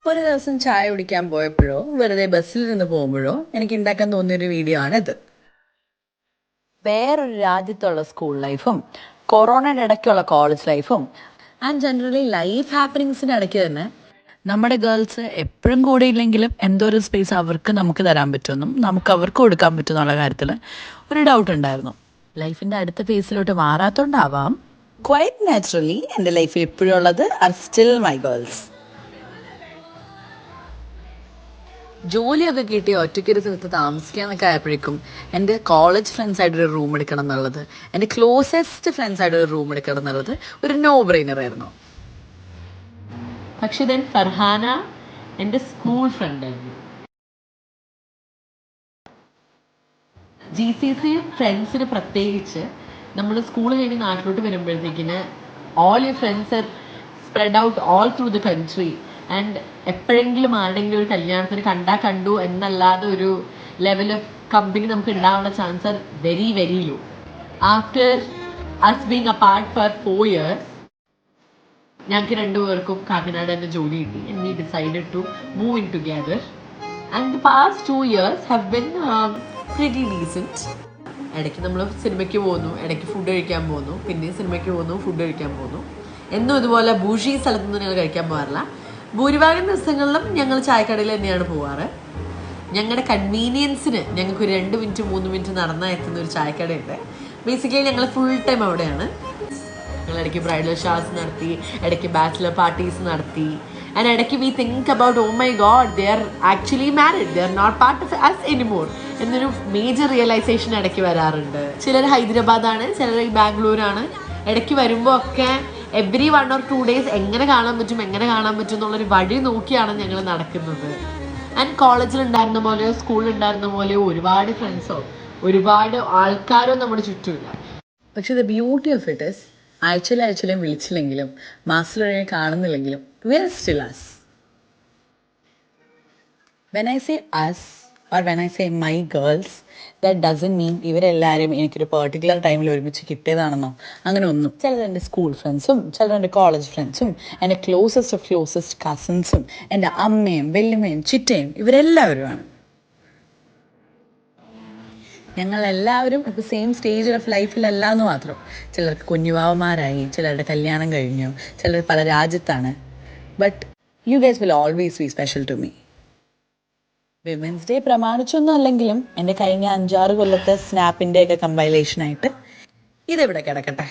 ഒരു ദിവസം ചായ കുടിക്കാൻ പോയപ്പോഴോ വെറുതെ ബസ്സിൽ നിന്ന് പോകുമ്പോഴോ എനിക്ക് ഉണ്ടാക്കാൻ തോന്നിയൊരു വീഡിയോ ആണിത്. വേറൊരു രാജ്യത്തുള്ള സ്കൂൾ ലൈഫും കൊറോണയുടെ ഇടയ്ക്കുള്ള കോളേജ് ലൈഫും ആൻഡ് ജനറലി ലൈഫ് ഹാപ്പനിങ്സിൻ്റെ ഇടയ്ക്ക് തന്നെ നമ്മുടെ ഗേൾസ് എപ്പോഴും കൂടെ ഇല്ലെങ്കിലും എന്തോ ഒരു സ്പേസ് അവർക്ക് നമുക്ക് തരാൻ പറ്റുമെന്നും നമുക്ക് അവർക്ക് കൊടുക്കാൻ പറ്റുമെന്നുള്ള കാര്യത്തിൽ ഒരു ഡൗട്ട് ഉണ്ടായിരുന്നു. ലൈഫിൻ്റെ അടുത്ത ഫേസിലോട്ട് മാറാത്തോണ്ടാവാം ക്വൈറ്റ് നാച്ചുറലി എൻ്റെ ലൈഫിൽ ഇപ്പോഴും ഉള്ളത് ആർ സ്റ്റിൽ മൈ ഗേൾസ്. ജോലിയൊക്കെ കിട്ടി ഒറ്റയ്ക്കൊരു സ്ഥലത്ത് താമസിക്കാന്നൊക്കെ ആയപ്പോഴേക്കും എൻ്റെ കോളേജ് ഫ്രണ്ട്സായിട്ടൊരു റൂം എടുക്കണം എന്നുള്ളത്, എൻ്റെ ക്ലോസസ്റ്റ് ഫ്രണ്ട്സായിട്ടൊരു റൂം എടുക്കണം എന്നുള്ളത് ഒരു നോ ബ്രെയിനർ ആയിരുന്നു. പക്ഷെ ദെൻ ഫർഹാന എൻ്റെ സ്കൂൾ ഫ്രണ്ടായിരുന്നു. GCC ഫ്രണ്ട്സിന് പ്രത്യേകിച്ച് നമ്മൾ സ്കൂൾ കഴിഞ്ഞ് നാട്ടിലോട്ട് വരുമ്പോഴത്തേക്കിന് all your friends are spread out all through the country. And എപ്പോഴെങ്കിലും ആരുടെങ്കിലും ഒരു കല്യാണത്തിന് കണ്ടു എന്നല്ലാതെ ഒരു ലെവൽ ഓഫ് കമ്പനി നമുക്ക് ഉണ്ടാവാനുള്ള chance are very very low. After us being apart for 4 years ഞങ്ങൾക്ക് രണ്ടുപേർക്കും കാക്കനാട് തന്നെ ജോലി കിട്ടി. And we decided to move in together. And the past 2 years have been pretty decent. ഇടയ്ക്ക് നമ്മൾ സിനിമയ്ക്ക് പോകുന്നു, ഇടയ്ക്ക് ഫുഡ് കഴിക്കാൻ പോകുന്നു, പിന്നെയും സിനിമയ്ക്ക് പോകുന്നു, ഫുഡ് കഴിക്കാൻ പോകുന്നു. എന്നും ഇതുപോലെ ബൂഷി സ്ഥലത്തൊന്നും ഞങ്ങൾ കഴിക്കാൻ പോകാറില്ല. ഭൂരിഭാഗം ദിവസങ്ങളിലും ഞങ്ങൾ ചായക്കടയിൽ തന്നെയാണ് പോവാറ്. ഞങ്ങളുടെ കൺവീനിയൻസിന് ഞങ്ങൾക്ക് 2 മിനിറ്റ് 3 മിനിറ്റ് നടന്നാൽ എത്തുന്ന ഒരു ചായക്കടയുണ്ട്. ബേസിക്കലി ഞങ്ങൾ ഫുൾ ടൈം അവിടെയാണ്. ഞങ്ങൾ ഇടയ്ക്ക് ബ്രൈഡൽ ഷാസ് നടത്തി, ഇടയ്ക്ക് ബാച്ചിലർ പാർട്ടീസ് നടത്തി. ആൻഡ് ഇടയ്ക്ക് we think about oh my god they are actually married, they are not part of us anymore എന്നൊരു മേജർ റിയലൈസേഷൻ ഇടയ്ക്ക് വരാറുണ്ട്. ചിലർ ഹൈദരാബാദാണ്, ചിലർ ബാംഗ്ലൂരാണ്. ഇടയ്ക്ക് വരുമ്പോൾ ഒക്കെ എവറി 1 or 2 days എങ്ങനെ കാണാൻ പറ്റും എന്നുള്ളൊരു വഴി നോക്കിയാണ് ഞങ്ങൾ നടക്കുന്നത്. ആൻഡ് കോളേജിൽ ഉണ്ടായിരുന്ന പോലെയോ സ്കൂളിൽ ഉണ്ടായിരുന്ന പോലെയോ ഒരുപാട് ഫ്രണ്ട്സോ ഒരുപാട് ആൾക്കാരോ നമ്മുടെ ചുറ്റുമില്ല. പക്ഷെ the beauty of it is ആഴ്ചയിലും വിളിച്ചില്ലെങ്കിലും മാസത്തിലൊഴി കാണുന്നില്ലെങ്കിലും we are still us. When I say us or when I say my girls, that doesn't mean ഇവരെല്ലാവരും എനിക്കൊരു പെർട്ടിക്കുലർ ടൈമിൽ ഒരുമിച്ച് കിട്ടിയതാണെന്നോ അങ്ങനെ ഒന്നും. ചിലർ എൻ്റെ സ്കൂൾ ഫ്രണ്ട്സും, ചിലർ എൻ്റെ കോളേജ് ഫ്രണ്ട്സും, എൻ്റെ ക്ലോസസ്റ്റ് കസിൻസും, എൻ്റെ അമ്മയും വല്യമ്മയും ചിറ്റയും ഇവരെല്ലാവരുമാണ്. ഞങ്ങളെല്ലാവരും ഇപ്പോൾ സെയിം സ്റ്റേജ് ഓഫ് ലൈഫിലല്ല എന്ന് മാത്രം. ചിലർക്ക് കുഞ്ഞുവാവമാരായി, ചിലരുടെ കല്യാണം കഴിഞ്ഞു, ചിലർ പല രാജ്യത്താണ്. But you guys will always be special to me. Women's day പ്രമാണിച്ചൊന്നും അല്ലെങ്കിലും എൻ്റെ കഴിഞ്ഞ 5-6 കൊല്ലത്തെ സ്നാപ്പിൻ്റെ ഒക്കെ കമ്പൈലേഷനായിട്ട് ഇതെവിടെ കിടക്കട്ടെ.